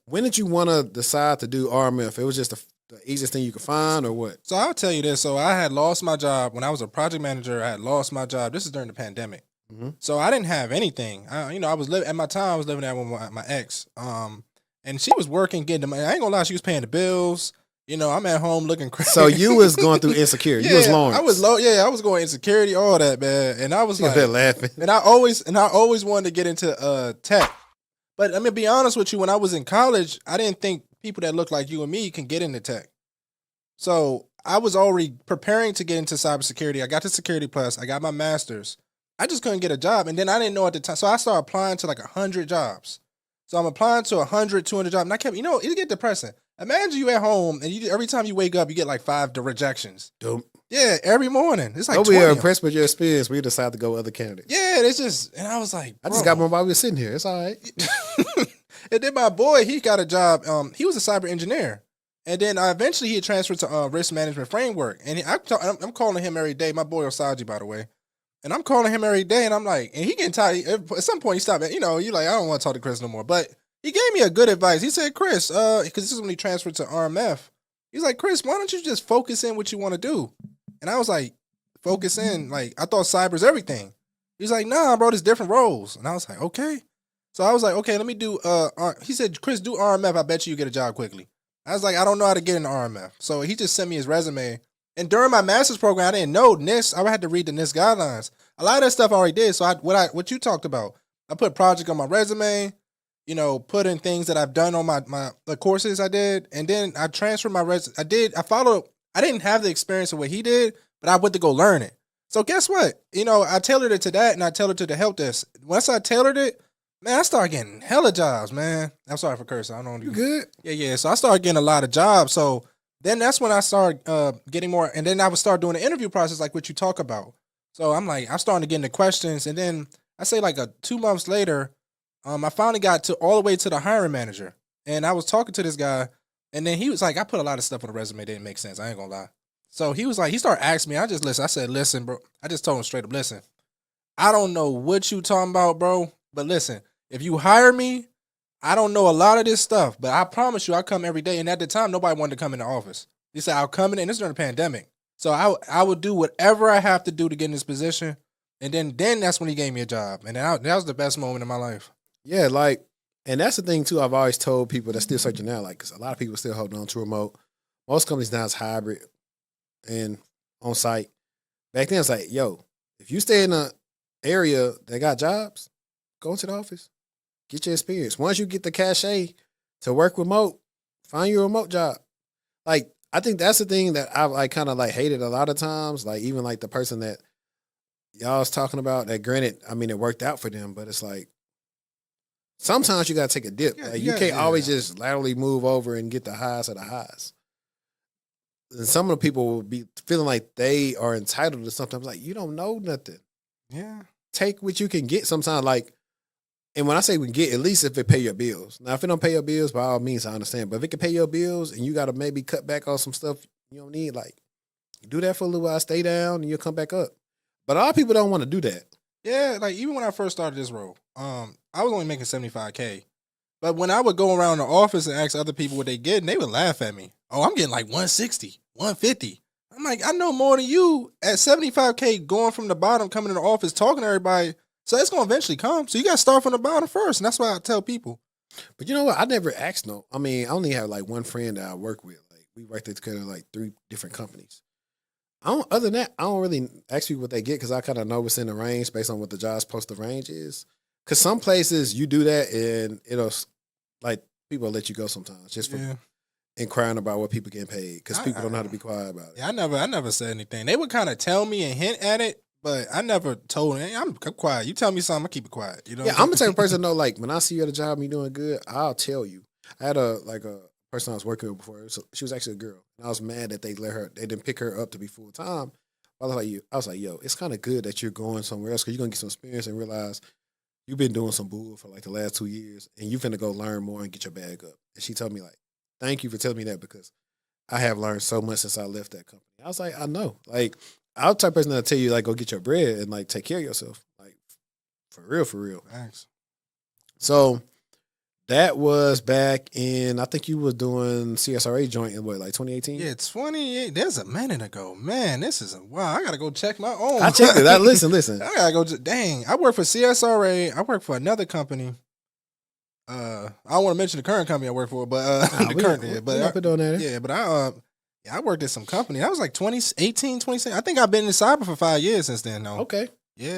When did you want to decide to do RMF? It was just the easiest thing you could find, or what? So I'll tell you this. So I had lost my job when I was a project manager. I had lost my job. This is during the pandemic. Mm-hmm. So I didn't have anything. I was living at my time. I was living there with my ex. And she was working, getting the money. I ain't gonna lie, she was paying the bills. I'm at home looking crazy. So you was going through insecurity. Yeah, you was Lawrence. I was low. Yeah, I was going insecurity, all that, man. And I was like, laughing. And I always wanted to get into tech. But I'm gonna be honest with you. When I was in college, I didn't think people that look like you and me can get into tech. So I was already preparing to get into cybersecurity. I got to Security Plus. I got my master's. I just couldn't get a job. And then I didn't know at the time. So I started applying to like 100 jobs. So I'm applying to 100, 200 jobs. And I kept, it get depressing. Imagine you at home and every time you wake up, you get like 5 rejections. Dope. Yeah, every morning. It's like we are impressed with your experience. We decided to go with other candidates. Yeah, it's just, and I was like, I just got one while we were sitting here. It's all right. And then my boy, he got a job. He was a cyber engineer. And then eventually he transferred to risk management framework. And I'm calling him every day. My boy Osaji, by the way. And I'm calling him every day. And I'm like, and he getting tired. At some point he stopped. You like, I don't want to talk to Chris no more. But he gave me a good advice. He said, Chris, because this is when he transferred to RMF. He's like, Chris, why don't you just focus in what you want to do? And I was like, focus in. Like, I thought cyber's everything. He's like, nah, bro, there's different roles. And I was like, okay. So I was like, okay, let me do, he said, Chris, do RMF. I bet you get a job quickly. I was like, I don't know how to get into RMF. So he just sent me his resume. And during my master's program, I didn't know NIST. I had to read the NIST guidelines. A lot of that stuff I already did. So what you talked about, I put project on my resume, put in things that I've done on the courses I did. And then I transferred my resume. I didn't have the experience of what he did, but I went to go learn it. So guess what? I tailored it to that and I tailored it to the help desk. Once I tailored it, man, I started getting hella jobs, man. I'm sorry for cursing. I don't know. You good? Yeah. So I started getting a lot of jobs. So then that's when I started getting more. And then I would start doing the interview process like what you talk about. So I'm like, I'm starting to get into questions. And then I say like 2 months later, I finally got to all the way to the hiring manager. And I was talking to this guy. And then he was like, I put a lot of stuff on the resume. Didn't make sense. I ain't gonna lie. So he was like, he started asking me. I just listened. I said, listen, bro. I just told him straight up, listen, I don't know what you talking about, bro. But listen, if you hire me, I don't know a lot of this stuff, but I promise you I'll come every day. And at the time, nobody wanted to come in the office. He said, I'll come in, and this is during the pandemic. So I would do whatever I have to do to get in this position. And then that's when he gave me a job. And that was the best moment in my life. Yeah, and that's the thing, too, I've always told people that's still searching now, because a lot of people still holding on to remote. Most companies now is hybrid and on-site. Back then, it's like, yo, if you stay in an area that got jobs, go into the office. Get your experience. Once you get the cachet to work remote, find your remote job. Like, I think that's the thing that I kind of hated a lot of times. Like, even the person that y'all was talking about, that granted, I mean, it worked out for them, but it's like, sometimes you got to take a dip. Yeah, you can't always just laterally move over and get the highs of the highs. And some of the people will be feeling like they are entitled to something. I'm like, you don't know nothing. Yeah. Take what you can get sometimes. And when I say we can get, at least if it pay your bills. Now, if it don't pay your bills, by all means, I understand. But if it can pay your bills and you got to maybe cut back on some stuff you don't need, do that for a little while, stay down, and you'll come back up. But a lot of people don't want to do that. Yeah, even when I first started this role, I was only making $75K. But when I would go around the office and ask other people what they get, and they would laugh at me. Oh, I'm getting 160, 150. I'm like, I know more than you at $75K going from the bottom, coming in the office, talking to everybody. So it's going to eventually come. So you got to start from the bottom first. And that's why I tell people. But you know what? I never asked no. I mean, I only have one friend that I work with. We work together 3 different companies. Other than that, I don't really ask people what they get because I kind of know what's in the range based on what the job's posted range is. Because some places you do that and it'll, people let you go sometimes just for inquiring about what people getting paid because people don't know how to be quiet about it. Yeah, I never said anything. They would kind of tell me and hint at it, but I never told them. I'm quiet. You tell me something, I keep it quiet. You know? Yeah, I'm the type of person though. When I see you at a job and you're doing good, I'll tell you. I had a person I was working with before. So she was actually a girl, and I was mad that they didn't pick her up to be full time. I was like, yo, it's kind of good that you're going somewhere else because you're gonna get some experience and realize you've been doing some bull for the last 2 years, and you're finna go learn more and get your bag up. And she told me thank you for telling me that because I have learned so much since I left that company. I was like, I know. I'm the type of person that'll tell you, go get your bread and, take care of yourself. For real, for real. Thanks. So That was back in, I think you was doing CSRA joint in what, like 2018? Yeah, 28. There's a minute ago. Man, this is wow. I gotta go check my own. I checked it. Listen. I gotta go. Dang, I work for CSRA. I work for another company. I don't want to mention the current company I work for, but the current, I worked at some company. That was like 2018, 2017. I think I've been in cyber for 5 years since then. Though. Okay. Yeah.